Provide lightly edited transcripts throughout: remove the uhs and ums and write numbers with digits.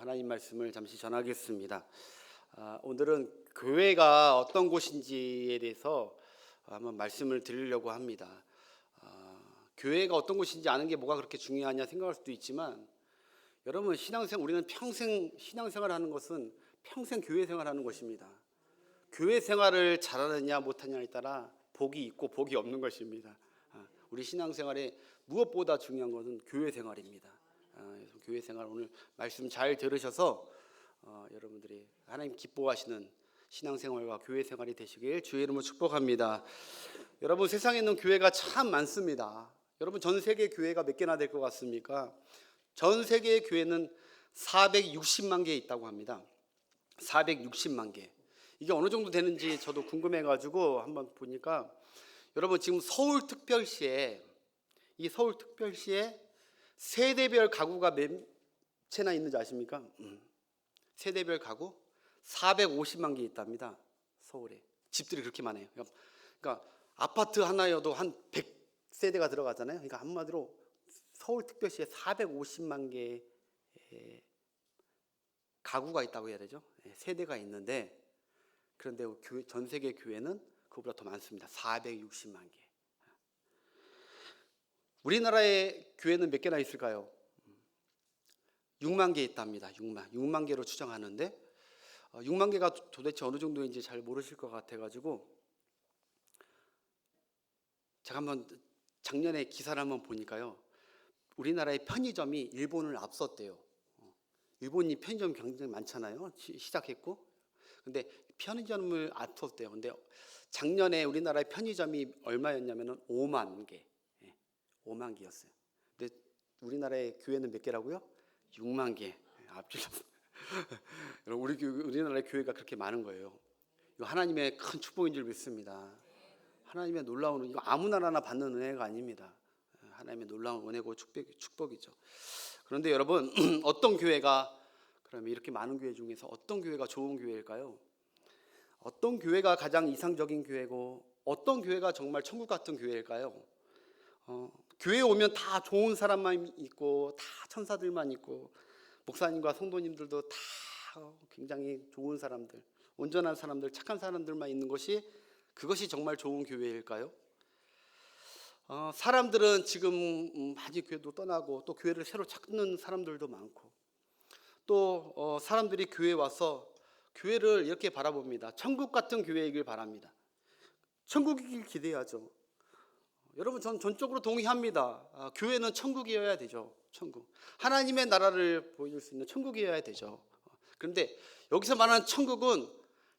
하나님 말씀을 잠시 전하겠습니다. 오늘은 교회가 어떤 곳인지에 대해서 한번 말씀을 드리려고 합니다. 교회가 어떤 곳인지 아는 게 뭐가 그렇게 중요하냐 생각할 수도 있지만, 여러분 우리는 평생 신앙생활하는 것은 평생 교회 생활하는 것입니다. 교회 생활을 잘하느냐 못하느냐에 따라 복이 있고 복이 없는 것입니다. 우리 신앙생활에 무엇보다 중요한 것은 교회 생활입니다. 그래서 교회 생활 오늘 말씀 잘 들으셔서 여러분들이 하나님 기뻐하시는 신앙생활과 교회 생활이 되시길 주의 이름으로 축복합니다. 여러분 세상에 있는 교회가 참 많습니다. 여러분 전 세계 교회가 몇 개나 될 것 같습니까? 전 세계의 교회는 460만 개 있다고 합니다. 460만 개. 이게 어느 정도 되는지 저도 궁금해가지고 한번 보니까, 여러분 지금 서울특별시에 세대별 가구가 몇 채나 있는지 아십니까? 세대별 가구 450만 개 있답니다. 서울에 집들이 그렇게 많아요. 그러니까 아파트 하나여도 한 100세대가 들어가잖아요. 그러니까 한마디로 서울특별시에 450만 개의 가구가 있다고 해야 되죠. 세대가 있는데, 그런데 전 세계 교회는 그보다 더 많습니다. 460만 개. 우리나라의 교회는 몇 개나 있을까요? 6만 개 있답니다. 6만 개로 추정하는데, 6만 개가 도대체 어느 정도인지 잘 모르실 것 같아가지고 제가 한번 작년에 기사를 한번 보니까요, 우리나라의 편의점이 일본을 앞섰대요. 일본이 편의점 굉장히 많잖아요. 시작했고, 근데 편의점을 앞섰대요. 근데 작년에 우리나라의 편의점이 얼마였냐면은 5만 개. 5만 개였어요. 근데 우리나라의 교회는 몇 개라고요? 6만 개. 앞질렀어요. 우리나라의 교회가 그렇게 많은 거예요. 이거 하나님의 큰 축복인 줄 믿습니다. 하나님의 놀라운, 이거 아무 나라나 받는 은혜가 아닙니다. 하나님의 놀라운 은혜고 축복이죠. 그런데 여러분 어떤 교회가, 그러면 이렇게 많은 교회 중에서 어떤 교회가 좋은 교회일까요? 어떤 교회가 가장 이상적인 교회고 어떤 교회가 정말 천국 같은 교회일까요? 교회에 오면 다 좋은 사람만 있고 다 천사들만 있고 목사님과 성도님들도 다 굉장히 좋은 사람들, 온전한 사람들, 착한 사람들만 있는 그것이 정말 좋은 교회일까요? 사람들은 지금 많이 교회도 떠나고 또 교회를 새로 찾는 사람들도 많고, 또 사람들이 교회에 와서 교회를 이렇게 바라봅니다. 천국 같은 교회이길 바랍니다. 천국이길 기대하죠. 여러분 전 전적으로 동의합니다. 교회는 천국이어야 되죠. 천국, 하나님의 나라를 보여줄 수 있는 천국이어야 되죠. 그런데 여기서 말하는 천국은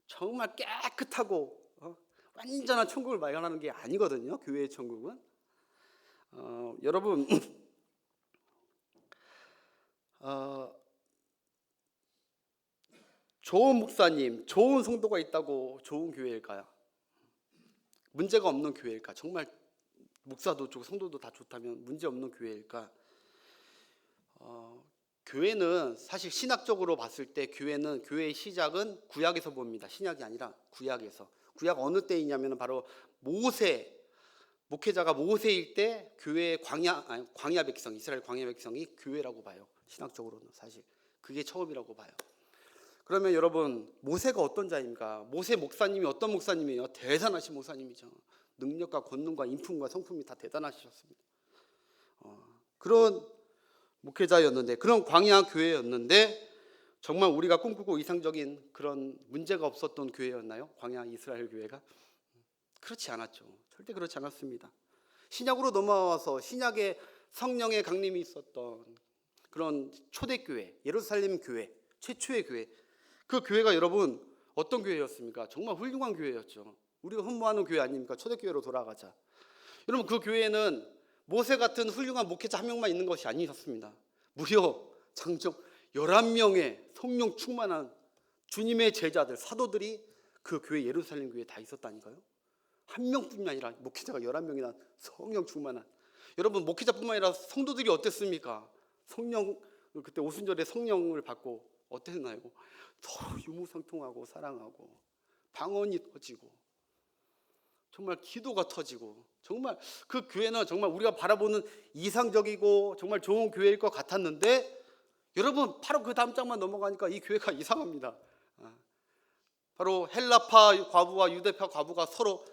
정말 깨끗하고 완전한 천국을 말하는 게 아니거든요. 교회의 천국은. 여러분 좋은 목사님, 좋은 성도가 있다고 좋은 교회일까요? 문제가 없는 교회일까? 정말 목사도 좋고 성도도 다 좋다면 문제 없는 교회일까? 교회는 사실 신학적으로 봤을 때 교회의 시작은 구약에서 봅니다. 신약이 아니라 구약에서. 구약 어느 때이냐면 바로 목회자가 모세일 때 교회의 광야 백성, 이스라엘 광야 백성이 교회라고 봐요. 신학적으로는 사실 그게 처음이라고 봐요. 그러면 여러분 모세가 어떤 자입니까? 모세 목사님이 어떤 목사님이에요? 대단하신 목사님이죠. 능력과 권능과 인품과 성품이 다 대단하셨습니다. 그런 목회자였는데, 그런 광야 교회였는데, 정말 우리가 꿈꾸고 이상적인 그런 문제가 없었던 교회였나요? 광야 이스라엘 교회가? 그렇지 않았죠. 절대 그렇지 않았습니다. 신약으로 넘어와서 신약에 성령의 강림이 있었던 그런 초대교회, 예루살렘 교회, 최초의 교회, 그 교회가 여러분 어떤 교회였습니까? 정말 훌륭한 교회였죠. 우리가 흠모하는 교회 아닙니까? 초대교회로 돌아가자. 여러분 그 교회는 모세 같은 훌륭한 목회자 한 명만 있는 것이 아니었습니다. 무려 장정 11명의 성령 충만한 주님의 제자들, 사도들이 그 교회, 예루살렘 교회에 다 있었다니까요. 한 명뿐이 아니라 목회자가 11명이나 성령 충만한. 여러분 목회자뿐만 아니라 성도들이 어땠습니까? 그때 오순절에 성령을 받고 어땠나요? 서로 유무상통하고 사랑하고 방언이 터지고 정말 기도가 터지고, 정말 그 교회는 정말 우리가 바라보는 이상적이고 정말 좋은 교회일 것 같았는데, 여러분 바로 그 다음 장만 넘어가니까 이 교회가 이상합니다. 바로 헬라파 과부와 유대파 과부가 서로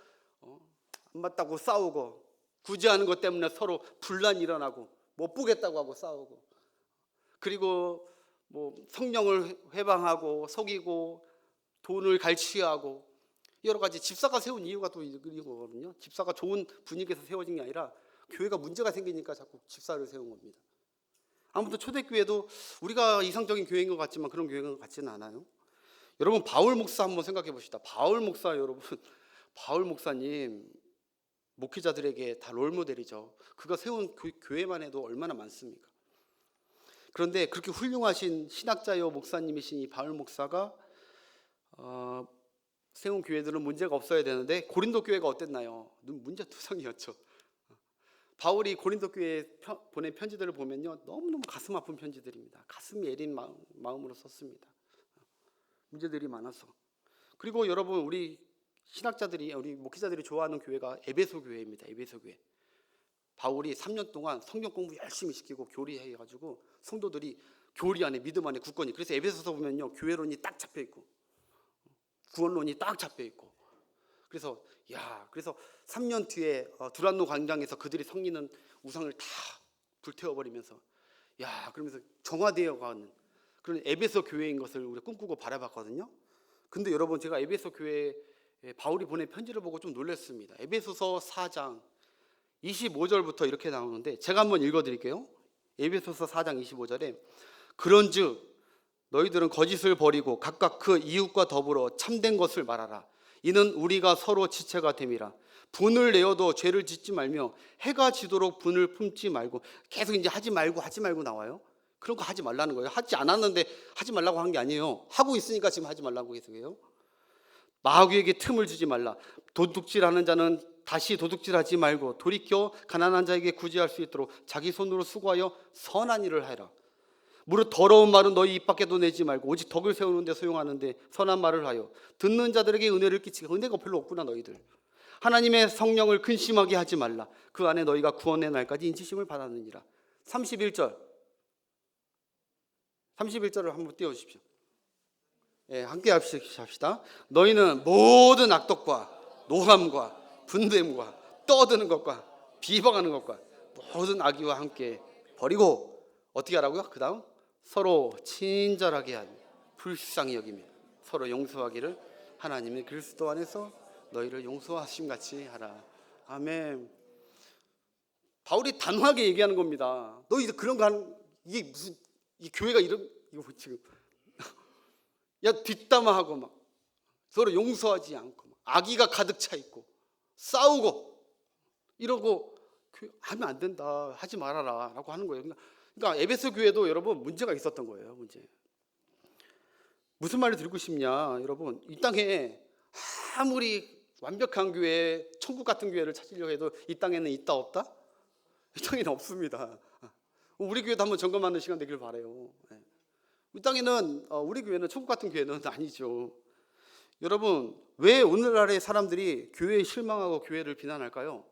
안 맞다고 싸우고, 구제하는 것 때문에 서로 분란이 일어나고, 못 보겠다고 하고 싸우고, 그리고 뭐 성령을 회방하고 속이고 돈을 갈취하고, 여러 가지. 집사가 세운 이유가 또 이거거든요. 집사가 좋은 분위기에서 세워진 게 아니라 교회가 문제가 생기니까 자꾸 집사를 세운 겁니다. 아무튼 초대교회도 우리가 이상적인 교회인 것 같지만 그런 교회가 같지는 않아요. 여러분 바울 목사 한번 생각해 봅시다. 바울 목사, 여러분 바울 목사님 목회자들에게 다 롤모델이죠. 그가 세운 교회만 해도 얼마나 많습니까? 그런데 그렇게 훌륭하신 신학자요 목사님이신 이 바울 목사가 세운 교회들은 문제가 없어야 되는데, 고린도 교회가 어땠나요? 문제투성이었죠. 바울이 고린도 교회에 보낸 편지들을 보면요, 너무너무 가슴 아픈 편지들입니다. 가슴이 애린 마음으로 썼습니다. 문제들이 많아서. 그리고 여러분, 우리 신학자들이, 우리 목회자들이 좋아하는 교회가 에베소 교회입니다. 에베소 교회. 바울이 3년 동안 성경 공부 열심히 시키고 교리해가지고 성도들이 교리 안에, 믿음 안에 굳건히. 그래서 에베소서 보면요, 교회론이 딱 잡혀 있고 구원론이 딱 잡혀 있고. 그래서 3년 뒤에 두란노 광장에서 그들이 섬기는 우상을 다 불태워버리면서 그러면서 정화되어 가는 그런 에베소 교회인 것을 우리가 꿈꾸고 바라봤거든요. 근데 여러분, 제가 에베소 교회에 바울이 보낸 편지를 보고 좀 놀랐습니다. 에베소서 4장 25절부터 이렇게 나오는데, 제가 한번 읽어드릴게요. 에베소서 4장 25절에 그런즉 너희들은 거짓을 버리고 각각 그 이웃과 더불어 참된 것을 말하라. 이는 우리가 서로 지체가 됨이라. 분을 내어도 죄를 짓지 말며 해가 지도록 분을 품지 말고. 계속 이제 하지 말고 나와요. 그런 거 하지 말라는 거예요. 하지 않았는데 하지 말라고 한 게 아니에요. 하고 있으니까 지금 하지 말라고 계속해요. 마귀에게 틈을 주지 말라. 도둑질하는 자는 다시 도둑질하지 말고 돌이켜 가난한 자에게 구제할 수 있도록 자기 손으로 수고하여 선한 일을 하라. 무릇 더러운 말은 너희 입 밖에도 내지 말고 오직 덕을 세우는 데 소용하는데 선한 말을 하여 듣는 자들에게 은혜를 끼치게. 은혜가 별로 없구나 너희들. 하나님의 성령을 근심하게 하지 말라. 그 안에 너희가 구원의 날까지 인치심을 받았느니라. 31절을 한번 띄워주십시오. 함께 합시다. 너희는 모든 악독과 노함과 분됨과 떠드는 것과 비방하는 것과 모든 악의와 함께 버리고 어떻게 하라고요? 그 다음 서로 친절하게 하며 불쌍히 여기며 서로 용서하기를 하나님의 그리스도 안에서 너희를 용서하심 같이 하라. 아멘. 바울이 단호하게 얘기하는 겁니다. 너희들 그런 거 하는, 이게 무슨, 이 교회가 이거 지금 뒷담화하고 막 서로 용서하지 않고 막 악의가 가득 차 있고 싸우고 이러고 하면 안 된다, 하지 말아라 라고 하는 거예요. 그러니까 에베소 교회도 여러분 문제가 있었던 거예요. 무슨 말을 드리고 싶냐, 여러분, 이 땅에 아무리 완벽한 교회, 천국 같은 교회를 찾으려고 해도 이 땅에는 있다 없다? 이 땅에는 없습니다. 우리 교회도 한번 점검하는 시간 되길 바라요. 이 땅에는, 우리 교회는 천국 같은 교회는 아니죠. 여러분, 왜 오늘날의 사람들이 교회에 실망하고 교회를 비난할까요?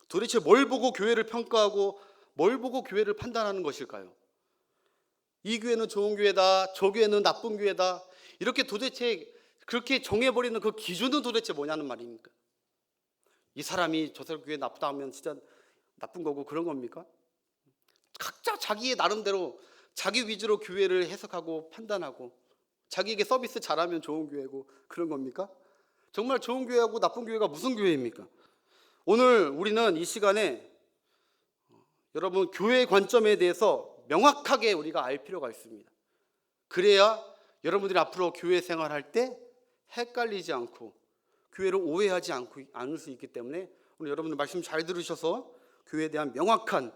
도대체 뭘 보고 교회를 평가하고 뭘 보고 교회를 판단하는 것일까요? 이 교회는 좋은 교회다, 저 교회는 나쁜 교회다, 이렇게 도대체 그렇게 정해버리는 그 기준은 도대체 뭐냐는 말입니까? 이 사람이 저 사람 교회 나쁘다 하면 진짜 나쁜 거고 그런 겁니까? 각자 자기의 나름대로 자기 위주로 교회를 해석하고 판단하고 자기에게 서비스 잘하면 좋은 교회고 그런 겁니까? 정말 좋은 교회하고 나쁜 교회가 무슨 교회입니까? 오늘 우리는 이 시간에 여러분 교회의 관점에 대해서 명확하게 우리가 알 필요가 있습니다. 그래야 여러분들이 앞으로 교회 생활할 때 헷갈리지 않고 교회를 오해하지 않을 수 있기 때문에 오늘 여러분들 말씀 잘 들으셔서 교회에 대한 명확한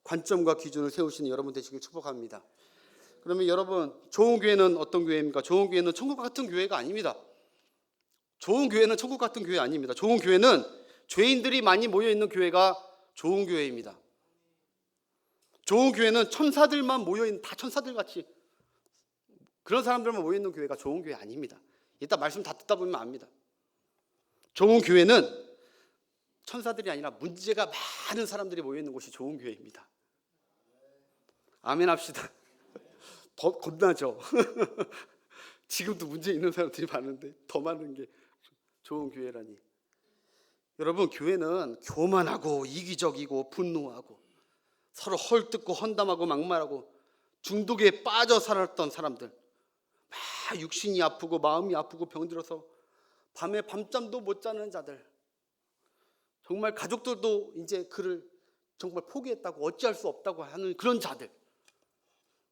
관점과 기준을 세우시는 여러분 되시길 축복합니다. 그러면 여러분, 좋은 교회는 어떤 교회입니까? 좋은 교회는 천국 같은 교회가 아닙니다. 좋은 교회는 천국 같은 교회 아닙니다. 좋은 교회는 죄인들이 많이 모여있는 교회가 좋은 교회입니다. 좋은 교회는 천사들만 모여있는, 다 천사들같이 그런 사람들만 모여있는 교회가 좋은 교회 아닙니다. 이따 말씀 다 듣다 보면 압니다. 좋은 교회는 천사들이 아니라 문제가 많은 사람들이 모여있는 곳이 좋은 교회입니다. 아멘 합시다. 겁나죠. 지금도 문제 있는 사람들이 많은데 더 많은 게 좋은 교회라니. 여러분, 교회는 교만하고 이기적이고 분노하고 서로 헐뜯고 헌담하고 막말하고 중독에 빠져 살았던 사람들, 막 육신이 아프고 마음이 아프고 병들어서 밤에 밤잠도 못 자는 자들, 정말 가족들도 이제 그를 정말 포기했다고 어찌할 수 없다고 하는 그런 자들,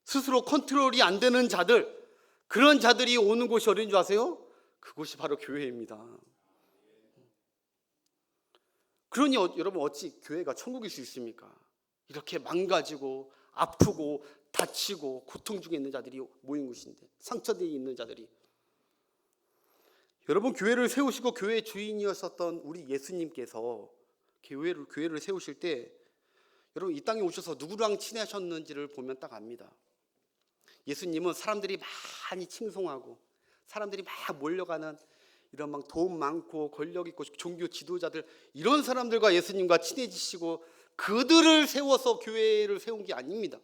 스스로 컨트롤이 안 되는 자들, 그런 자들이 오는 곳이 어딘 줄 아세요? 그곳이 바로 교회입니다. 그러니 여러분, 어찌 교회가 천국일 수 있습니까? 이렇게 망가지고 아프고 다치고 고통 중에 있는 자들이 모인 곳인데, 상처되어 있는 자들이. 여러분, 교회를 세우시고 교회의 주인이었었던 우리 예수님께서 교회를 세우실 때 여러분, 이 땅에 오셔서 누구랑 친하셨는지를 보면 딱 압니다. 예수님은 사람들이 많이 칭송하고 사람들이 막 몰려가는 이런 막 돈 많고 권력 있고 종교 지도자들, 이런 사람들과 예수님과 친해지시고 그들을 세워서 교회를 세운 게 아닙니다.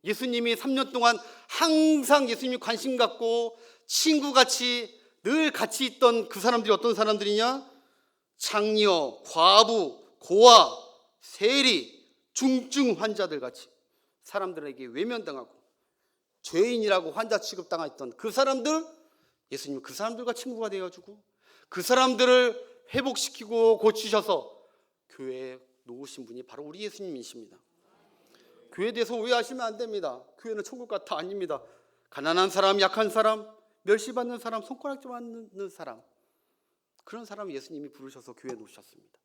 예수님이 3년 동안 항상 예수님이 관심 갖고 친구같이 늘 같이 있던 그 사람들이 어떤 사람들이냐? 장녀, 과부, 고아, 세리, 중증 환자들 같이 사람들에게 외면당하고 죄인이라고 환자 취급당했던 그 사람들, 예수님은 그 사람들과 친구가 되어주고 그 사람들을 회복시키고 고치셔서 교회에 놓으신 분이 바로 우리 예수님이십니다. 교회에 대해서 오해하시면 안 됩니다. 교회는 천국 같아 아닙니다. 가난한 사람, 약한 사람, 멸시받는 사람, 손가락질 받는 사람, 그런 사람 예수님이 부르셔서 교회에 놓으셨습니다.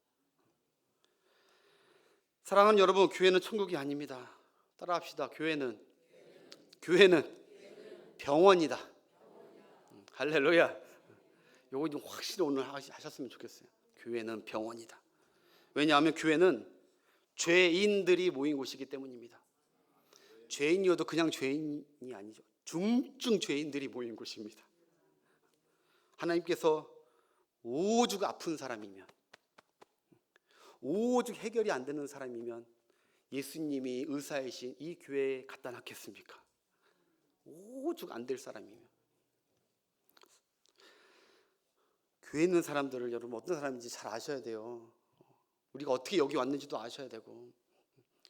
사랑하는 여러분, 교회는 천국이 아닙니다. 따라합시다. 교회는 병원이다. 할렐루야. 요거 좀 확실히 오늘 하셨으면 좋겠어요. 교회는 병원이다. 왜냐하면 교회는 죄인들이 모인 곳이기 때문입니다. 죄인이어도 그냥 죄인이 아니죠. 중증 죄인들이 모인 곳입니다. 하나님께서 오죽 아픈 사람이면, 오죽 해결이 안 되는 사람이면 예수님이 의사이신 이 교회에 갖다 놨겠습니까? 오죽 안 될 사람이면. 교회에 있는 사람들을 여러분 어떤 사람인지 잘 아셔야 돼요. 우리가 어떻게 여기 왔는지도 아셔야 되고,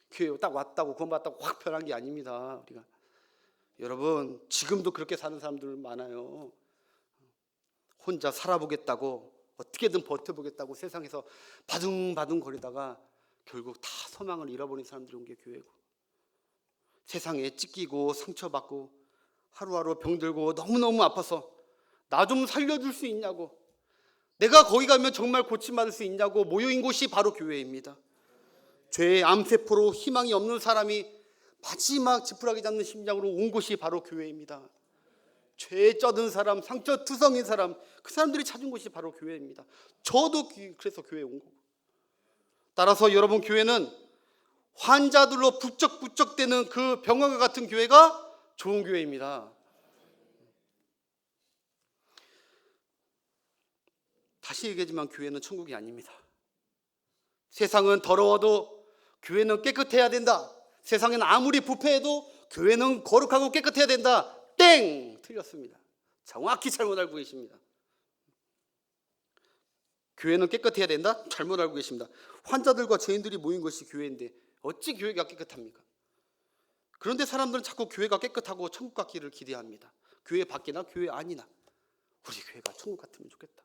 교회에 딱 왔다고 구원받았다고 확 변한 게 아닙니다. 우리가 여러분, 지금도 그렇게 사는 사람들 많아요. 혼자 살아보겠다고, 어떻게든 버텨보겠다고 세상에서 바둥바둥 거리다가 결국 다 소망을 잃어버린 사람들이 온 게 교회고, 세상에 찢기고 상처받고 하루하루 병들고 너무너무 아파서 나 좀 살려줄 수 있냐고, 내가 거기 가면 정말 고침받을 수 있냐고 모여인 곳이 바로 교회입니다. 죄의 암세포로 희망이 없는 사람이 마지막 지푸라기 잡는 심장으로 온 곳이 바로 교회입니다. 죄에 쩌든 사람, 상처투성인 사람, 그 사람들이 찾은 곳이 바로 교회입니다. 저도 그래서 교회에 온 거고. 따라서 여러분, 교회는 환자들로 북적북적대는 그 병원과 같은 교회가 좋은 교회입니다. 다시 얘기하지만 교회는 천국이 아닙니다. 세상은 더러워도 교회는 깨끗해야 된다. 세상은 아무리 부패해도 교회는 거룩하고 깨끗해야 된다. 땡! 틀렸습니다. 정확히 잘못 알고 계십니다. 교회는 깨끗해야 된다? 잘못 알고 계십니다. 환자들과 죄인들이 모인 것이 교회인데 어찌 교회가 깨끗합니까? 그런데 사람들은 자꾸 교회가 깨끗하고 천국 같기를 기대합니다. 교회 밖이나 교회 안이나 우리 교회가 천국 같으면 좋겠다.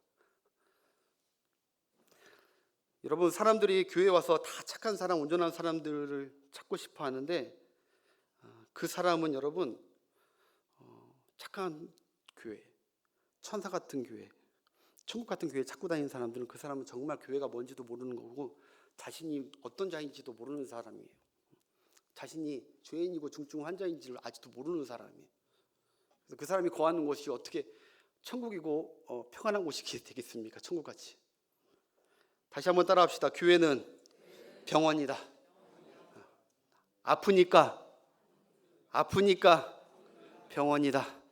여러분, 사람들이 교회에 와서 다 착한 사람, 온전한 사람들을 찾고 싶어 하는데 그 사람은 여러분, 착한 교회, 천사 같은 교회, 천국 같은 교회 찾고 다니는 사람들은 그 사람은 정말 교회가 뭔지도 모르는 거고 자신이 어떤 자인지도 모르는 사람이에요. 자신이 죄인이고 중증 환자인지를 아직도 모르는 사람이에요. 그래서 그 사람이 거하는 곳이 어떻게 천국이고 평안한 곳이 되겠습니까? 천국같이. 다시 한번 따라합시다. 교회는 병원이다. 아프니까 병원이다.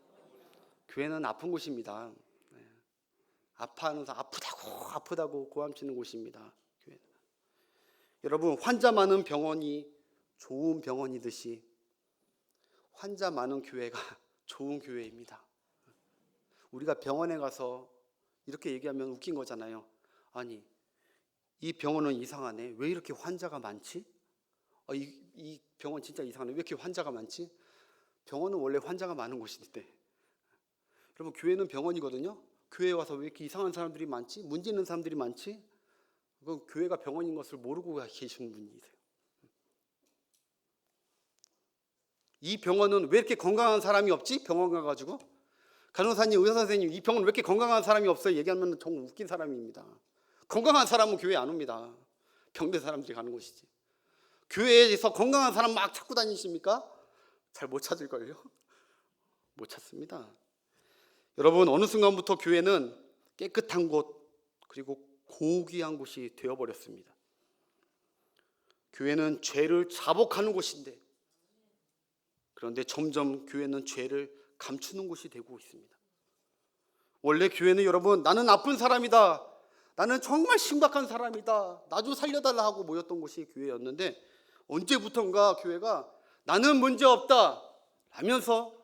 교회는 아픈 곳입니다. 아파하는 사람, 아프다고 고함치는 곳입니다. 교회는. 여러분, 환자 많은 병원이 좋은 병원이듯이 환자 많은 교회가 좋은 교회입니다. 우리가 병원에 가서 이렇게 얘기하면 웃긴 거잖아요. 아니, 이 병원은 이상하네. 왜 이렇게 환자가 많지? 이 병원 진짜 이상하네. 왜 이렇게 환자가 많지? 병원은 원래 환자가 많은 곳인데, 여러분 교회는 병원이거든요. 교회에 와서 왜 이렇게 이상한 사람들이 많지? 문제 있는 사람들이 많지? 그건 교회가 병원인 것을 모르고 계시는 분이세요. 이 병원은 왜 이렇게 건강한 사람이 없지? 병원 가가지고 간호사님, 의사 선생님, 이 병원 왜 이렇게 건강한 사람이 없어요? 얘기하면 정말 웃긴 사람입니다. 건강한 사람은 교회 안 옵니다. 병든 사람들이 가는 곳이지. 교회에서 건강한 사람 막 찾고 다니십니까? 잘 못 찾을걸요? 못 찾습니다. 여러분, 어느 순간부터 교회는 깨끗한 곳, 그리고 고귀한 곳이 되어버렸습니다. 교회는 죄를 자복하는 곳인데, 그런데 점점 교회는 죄를 감추는 곳이 되고 있습니다. 원래 교회는 여러분, 나는 나쁜 사람이다, 나는 정말 심각한 사람이다, 나 좀 살려달라 하고 모였던 곳이 교회였는데, 언제부턴가 교회가 나는 문제 없다 하면서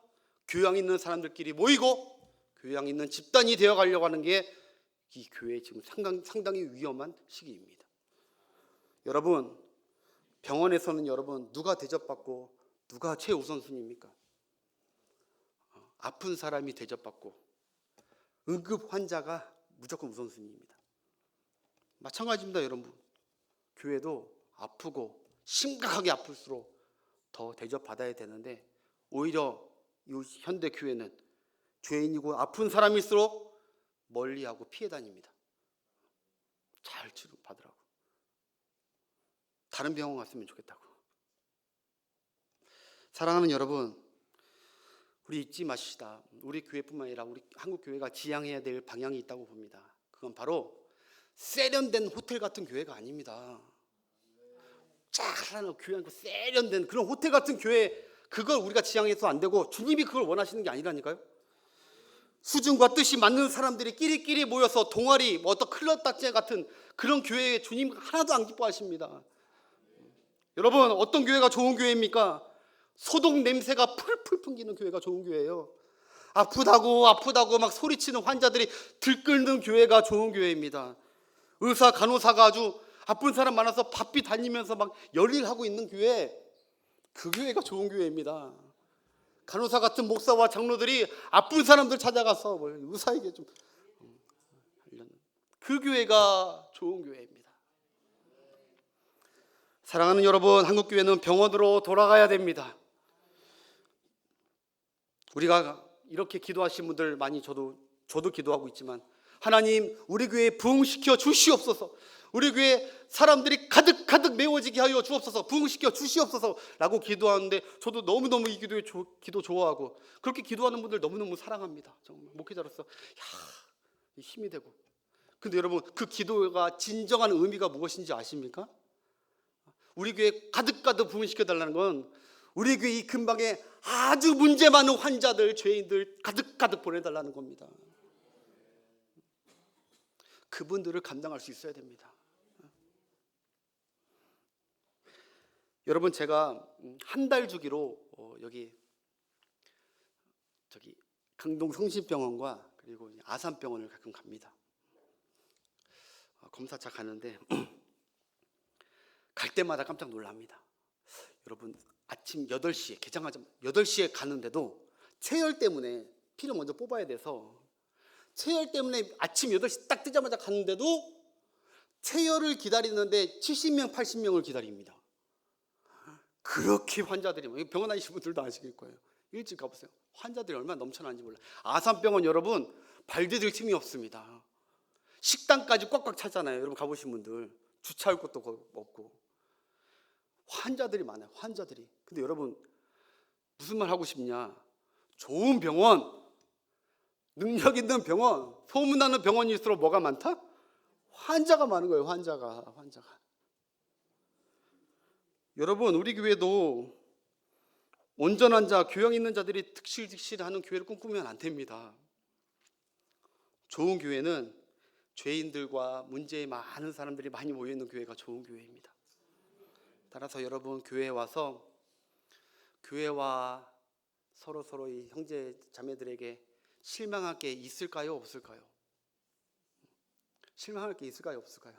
교양 있는 사람들끼리 모이고 교양 있는 집단이 되어가려고 하는 게 이 교회의 지금 상당히 위험한 시기입니다. 여러분, 병원에서는 여러분 누가 대접받고 누가 최우선순위입니까? 아픈 사람이 대접받고 응급 환자가 무조건 우선순위입니다. 마찬가지입니다. 여러분, 교회도 아프고 심각하게 아플수록 더 대접받아야 되는데, 오히려 이 현대 교회는 죄인이고 아픈 사람일수록 멀리하고 피해 다닙니다. 잘 치료받으라고, 다른 병원 갔으면 좋겠다고. 사랑하는 여러분, 우리 잊지 마시다. 우리 교회뿐만 아니라 우리 한국 교회가 지향해야 될 방향이 있다고 봅니다. 그건 바로 세련된 호텔 같은 교회가 아닙니다. 잘하는 교회, 세련된 그런 호텔 같은 교회, 그걸 우리가 지향해서 안 되고 주님이 그걸 원하시는 게 아니라니까요. 수준과 뜻이 맞는 사람들이 끼리끼리 모여서 동아리, 어떤 클럽 단체 같은 그런 교회에 주님 하나도 안 기뻐하십니다. 여러분, 어떤 교회가 좋은 교회입니까? 소독 냄새가 풀풀 풍기는 교회가 좋은 교회예요. 아프다고 막 소리치는 환자들이 들끓는 교회가 좋은 교회입니다. 의사, 간호사가 아주 아픈 사람 많아서 바삐 다니면서 막 열일하고 있는 교회, 그 교회가 좋은 교회입니다. 간호사 같은 목사와 장로들이 아픈 사람들 찾아가서 의사에게 좀 하려는 그 교회가 좋은 교회입니다. 사랑하는 여러분, 한국 교회는 병원으로 돌아가야 됩니다. 우리가 이렇게 기도하신 분들 많이, 저도 기도하고 있지만, 하나님 우리 교회 부흥시켜 주시옵소서, 우리 교회 사람들이 가득 메워지게 하여 주옵소서, 부흥시켜 주시옵소서 라고 기도하는데, 저도 너무너무 이 기도 좋아하고 그렇게 기도하는 분들 너무너무 사랑합니다. 정말 목회자로서 힘이 되고. 근데 여러분, 그 기도가 진정한 의미가 무엇인지 아십니까? 우리 교회 가득 부흥시켜 달라는 건 우리 교회 이 근방에 아주 문제 많은 환자들, 죄인들 가득 보내달라는 겁니다. 그분들을 감당할 수 있어야 됩니다. 여러분, 제가 한 달 주기로 여기 강동 성심병원과 그리고 아산병원을 가끔 갑니다. 검사차 가는데 갈 때마다 깜짝 놀랍니다. 여러분, 아침 8시에 개장하자마자 8시에 가는데도 체열 때문에 피를 먼저 뽑아야 돼서, 체열 때문에 아침 8시 딱 뜨자마자 갔는데도 체열을 기다리는데 70명, 80명을 기다립니다. 그렇게 환자들이, 병원 다니시는 분들도 아시길 거예요. 일찍 가보세요. 환자들이 얼마나 넘쳐나는지 몰라요. 아산병원 여러분, 발 디딜 틈이 없습니다. 식당까지 꽉꽉 차잖아요. 여러분 가보신 분들, 주차할 곳도 없고 환자들이 많아요. 환자들이. 근데 여러분, 무슨 말 하고 싶냐, 좋은 병원, 능력 있는 병원, 소문나는 병원일수록 뭐가 많다? 환자가 많은 거예요. 환자가. 여러분, 우리 교회도 온전한 자, 교양 있는 자들이 득실하는 교회를 꿈꾸면 안 됩니다. 좋은 교회는 죄인들과 문제 많은 사람들이 많이 모여있는 교회가 좋은 교회입니다. 따라서 여러분, 교회에 와서 교회와 서로서로 이 형제 자매들에게 실망할 게 있을까요? 없을까요? 실망할 게 있을까요? 없을까요?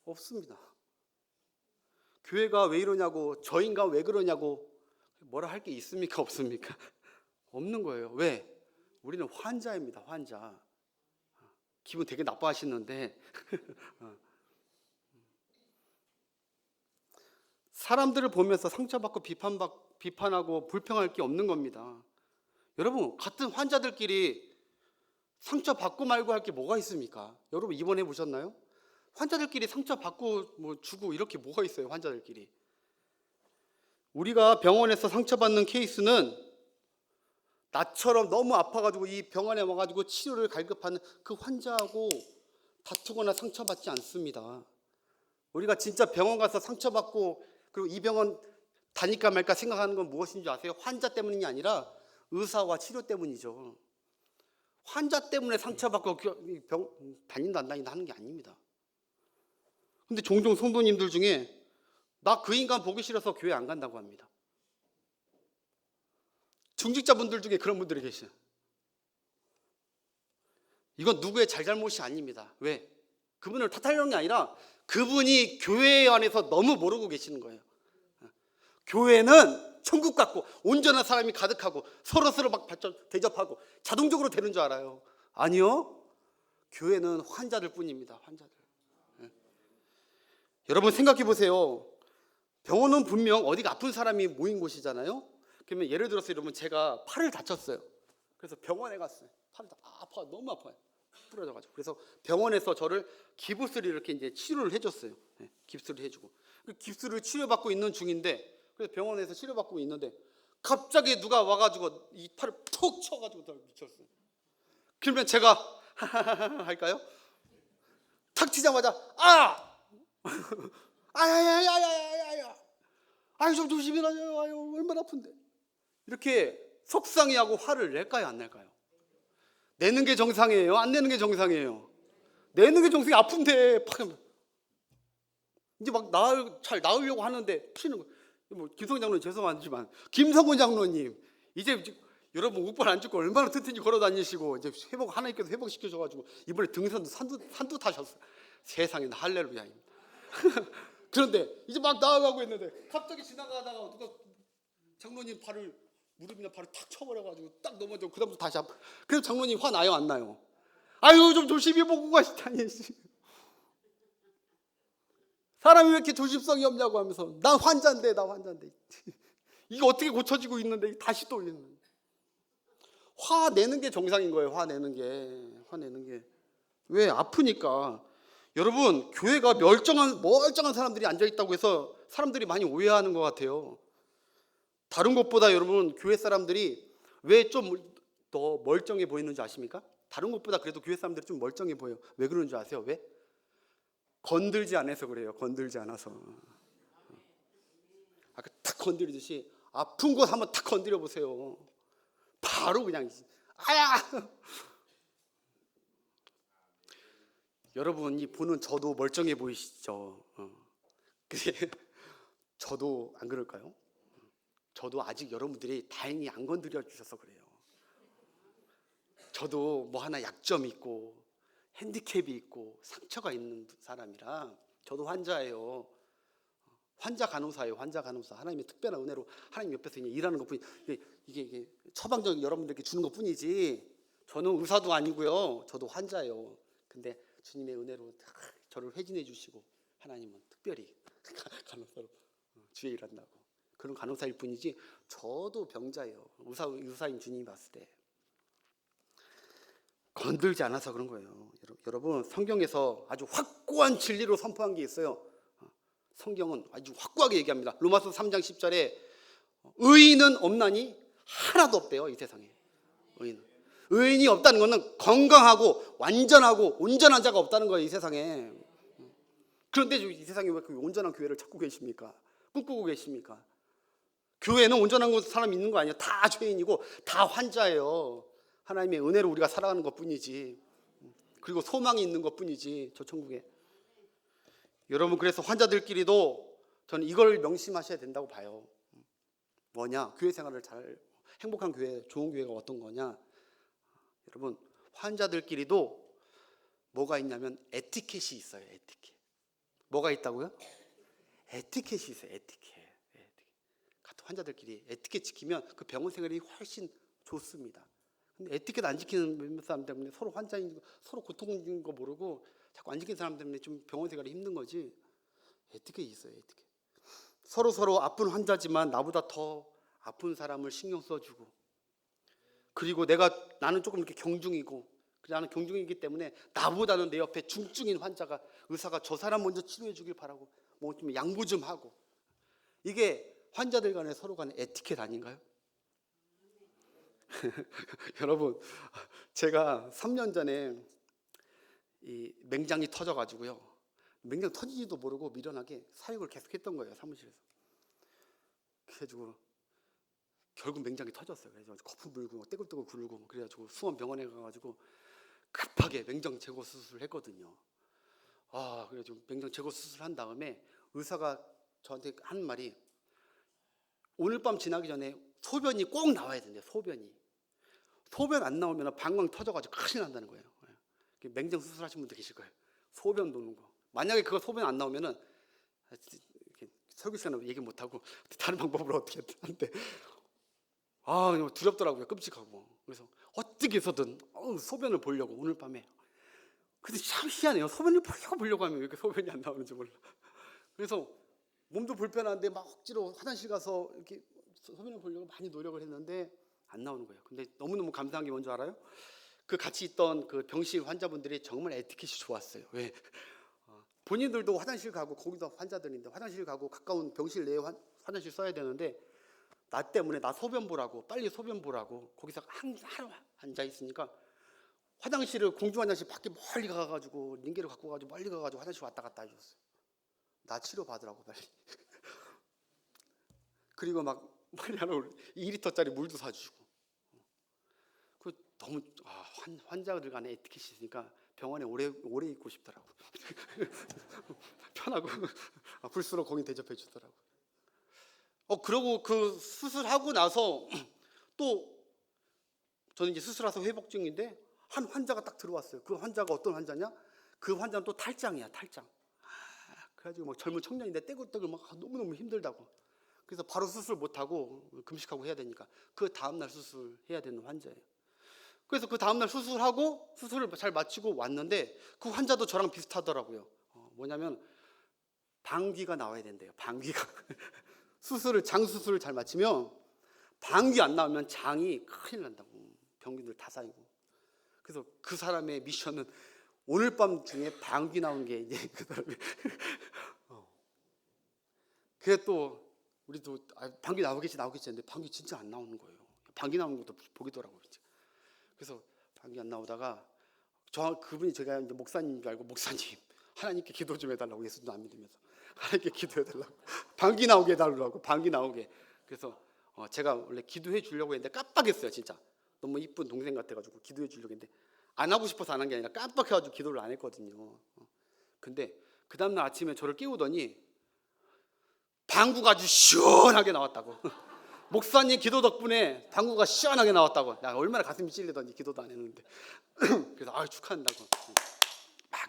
없습니다. 교회가 왜 이러냐고, 저 인간 왜 그러냐고 뭐라 할 게 있습니까? 없습니까? 없는 거예요. 왜? 우리는 환자입니다. 환자. 기분 되게 나빠하시는데 사람들을 보면서 상처받고 비판하고 불평할 게 없는 겁니다. 여러분, 같은 환자들끼리 상처받고 말고 할 게 뭐가 있습니까? 여러분 입원해 보셨나요? 환자들끼리 상처받고 뭐 주고 이렇게 뭐가 있어요? 환자들끼리. 우리가 병원에서 상처받는 케이스는 나처럼 너무 아파가지고 이 병원에 와가지고 치료를 갈급하는 그 환자하고 다투거나 상처받지 않습니다. 우리가 진짜 병원 가서 상처받고 그리고 이 병원 다닐까 말까 생각하는 건 무엇인지 아세요? 환자 때문이 아니라 의사와 치료 때문이죠. 환자 때문에 상처받고 다닌다 안 다닌다 하는 게 아닙니다. 근데 종종 성도님들 중에 나 그 인간 보기 싫어서 교회 안 간다고 합니다. 중직자분들 중에 그런 분들이 계셔요. 이건 누구의 잘잘못이 아닙니다. 왜? 그분을 탓하려는 게 아니라 그분이 교회 안에서 너무 모르고 계시는 거예요. 교회는 천국 같고 온전한 사람이 가득하고 서로서로 막 대접하고 자동적으로 되는 줄 알아요. 아니요. 교회는 환자들 뿐입니다. 환자들. 여러분 생각해 보세요. 병원은 분명 어디가 아픈 사람이 모인 곳이잖아요. 그러면 예를 들어서 여러분 제가 팔을 다쳤어요. 그래서 병원에 갔어요. 팔이 아파, 너무 아파요. 부러져가지고. 그래서 병원에서 저를 깁스를 이렇게 이제 치료를 해줬어요. 네, 깁스를 해주고. 깁스를 치료받고 있는 중인데, 그래서 병원에서 치료받고 있는데 갑자기 누가 와가지고 이 팔을 푹 쳐가지고 미쳤어요. 그러면 제가 할까요? 탁 치자마자 아야야야야야야야, 아유 좀 조심히라요. 아유 얼마나 아픈데. 이렇게 속상해하고 화를 낼까요, 안 낼까요? 내는 게 정상이에요, 안 내는 게 정상이에요? 내는 게 정상이. 아픈데 팍 이제 막 잘 나으려고 하는데 피는 거. 뭐 김성근 장로님 죄송하지만 김성근 장로님 이제 여러분 우발 안 죽고 얼마나 튼튼히 걸어 다니시고 이제 하나님께서 회복시켜 줘가지고 이번에 등산도 산도 타셨어요. 세상에나 할렐루야. 그런데 이제 막 나아가고 있는데 갑자기 지나가다가 누가 장로님 무릎이나 발을 탁 쳐버려가지고 딱 넘어져. 그다음부터 다시 그래서 장로님 화 나요, 안 나요? 아유 좀 조심히 보고 가시다니. 사람이 왜 이렇게 조심성이 없냐고 하면서 나 환자인데 이게 어떻게 고쳐지고 있는데 다시 또 올리는. 화 내는 게 정상인 거예요. 화 내는 게 왜? 아프니까. 여러분 교회가 멀쩡한 사람들이 앉아있다고 해서 사람들이 많이 오해하는 것 같아요. 다른 것보다 여러분 교회 사람들이 왜 좀 더 멀쩡해 보이는지 아십니까? 다른 것보다 그래도 교회 사람들이 좀 멀쩡해 보여요. 왜 그러는 줄 아세요? 왜? 건들지 않아서 그래요. 건들지 않아서. 아까 탁 건드리듯이 아픈 곳 한번 탁 건드려 보세요. 바로 그냥 아야. 여러분 이 보는 저도 멀쩡해 보이시죠? 근데 저도 안 그럴까요? 저도 아직 여러분들이 다행히 안 건드려 주셔서 그래요. 저도 뭐 하나 약점이 있고 핸디캡이 있고 상처가 있는 사람이라 저도 환자예요. 환자 간호사예요. 환자 간호사. 하나님의 특별한 은혜로 하나님 옆에서 그냥 일하는 것뿐이. 이게 처방전 여러분들께 주는 것뿐이지 저는 의사도 아니고요. 저도 환자예요. 근데 주님의 은혜로 저를 회진해 주시고 하나님은 특별히 간호사로 주의 일한다고 그런 간호사일 뿐이지 저도 병자예요. 의사인 주님이 봤을 때 건들지 않아서 그런 거예요. 여러분 성경에서 아주 확고한 진리로 선포한 게 있어요. 성경은 아주 확고하게 얘기합니다. 로마서 3장 10절에 의인은 없나니 하나도 없대요. 이 세상에 의인이 없다는 것은 건강하고 완전하고 온전한 자가 없다는 거예요. 이 세상에. 그런데 이 세상에 왜 그 온전한 교회를 찾고 계십니까? 꿈꾸고 계십니까? 교회는 온전한 사람이 있는 거 아니에요. 다 죄인이고 다 환자예요. 하나님의 은혜로 우리가 살아가는 것뿐이지. 그리고 소망이 있는 것뿐이지 저 천국에. 여러분 그래서 환자들끼리도 저는 이걸 명심하셔야 된다고 봐요. 뭐냐? 교회 생활을 잘 행복한 교회, 좋은 교회가 어떤 거냐? 여러분, 환자들끼리도 뭐가 있냐면 에티켓이 있어요. 에티켓. 뭐가 있다고요? 에티켓이 있어요. 에티켓. 같은 환자들끼리 에티켓 지키면 그 병원 생활이 훨씬 좋습니다. 근데 에티켓 안 지키는 몇몇 사람 때문에 서로 환자인 서로 고통인 거 모르고 자꾸 안 지키는 사람 때문에 좀 병원 생활이 힘든 거지. 에티켓이 있어요. 에티켓. 서로 아픈 환자지만 나보다 더 아픈 사람을 신경 써주고, 그리고 나는 조금 이렇게 경중이고, 나는 경중이기 때문에 나보다는 내 옆에 중증인 환자가 의사가 저 사람 먼저 치료해 주길 바라고 뭐 좀 양보 좀 하고, 이게 환자들 간에 서로 간의 에티켓 아닌가요? 여러분, 제가 3년 전에 이 맹장이 터져가지고요, 맹장 터지지도 모르고 미련하게 사역을 계속했던 거예요, 사무실에서. 그래가지고 결국 맹장이 터졌어요. 그래서 거품 불고 떼굴떼굴 굴고, 그래가지고 수원병원에 가가지고 급하게 맹장 제거 수술을 했거든요. 그래가지고 맹장 제거 수술한 다음에 의사가 저한테 한 말이, 오늘 밤 지나기 전에 소변이 꼭 나와야 된대요. 소변 안 나오면 방광 터져가지고 큰일 난다는 거예요. 맹장 수술하신 분들 계실 거예요. 소변 도는 거. 만약에 그거 소변 안 나오면은 설교 시간에 얘기 못 하고 다른 방법으로 어떻게 하는데, 두렵더라고요. 끔찍하고. 그래서 어떻게 해서든 소변을 보려고 오늘 밤에. 근데 참 희한해요. 소변을 보려고 하면 왜 이렇게 소변이 안 나오는지 몰라. 그래서 몸도 불편한데 막 억지로 화장실 가서 이렇게 소변을 보려고 많이 노력을 했는데 안 나오는 거예요. 근데 너무너무 감사한 게 뭔지 알아요? 그 같이 있던 그 병실 환자분들이 정말 에티켓이 좋았어요. 왜? 본인들도 화장실 가고, 거기도 환자들인데 화장실 가고 가까운 병실 내에 화장실 써야 되는데, 나 때문에 나 소변 보라고, 빨리 소변 보라고 거기서 하루 앉아 있으니까 화장실을, 공중 화장실 밖에 멀리 가가지고 링게를 갖고 가지고 멀리 가가지고 화장실 왔다 갔다 해줬어요. 나 치료 받으라고 빨리. 그리고 막 빨리 하나 2리터짜리 물도 사주고. 그 너무 환자들 간에 에티켓이 있으니까 병원에 오래 있고 싶더라고. 편하고 불수록 거기 대접해 주더라고. 그러고 그 수술하고 나서 또 저는 이제 수술해서 회복 중인데 한 환자가 딱 들어왔어요. 그 환자가 어떤 환자냐? 그 환자는 또 탈장이야, 탈장. 그래가지고 막 젊은 청년인데 떼굴떼굴 막 너무너무 힘들다고. 그래서 바로 수술 못하고 금식하고 해야 되니까 그 다음날 수술해야 되는 환자예요. 그래서 그 다음날 수술하고 수술을 잘 마치고 왔는데 그 환자도 저랑 비슷하더라고요. 뭐냐면 방귀가 나와야 된대요. 방귀가. 장 수술을 잘 마치면 방귀 안 나오면 장이 큰일 난다고. 병균들 다 쌓이고. 그래서 그 사람의 미션은 오늘 밤 중에 방귀 나오는 게 이제 그 사람이. 그게 또 우리도 방귀 나오겠지 했는데 방귀 진짜 안 나오는 거예요. 방귀 나오는 것도 복이더라고요. 그래서 방귀 안 나오다가 그분이 제가 이제 목사님인 줄 알고, 목사님 하나님께 기도 좀 해달라고, 예수도 안 믿으면서 하나님께 기도해달라고, 방귀 나오게 해달라고, 방귀 나오게. 그래서 제가 원래 기도해 주려고 했는데 깜빡했어요. 진짜 너무 이쁜 동생 같아가지고 기도해 주려고 했는데 안 하고 싶어서 안 한 게 아니라 깜빡해가지고 기도를 안 했거든요. 근데 그 다음날 아침에 저를 깨우더니 방구가 아주 시원하게 나왔다고. 목사님 기도 덕분에 방구가 시원하게 나왔다고. 야, 얼마나 가슴이 찔리던지, 기도도 안 했는데. 그래서 축하한다고.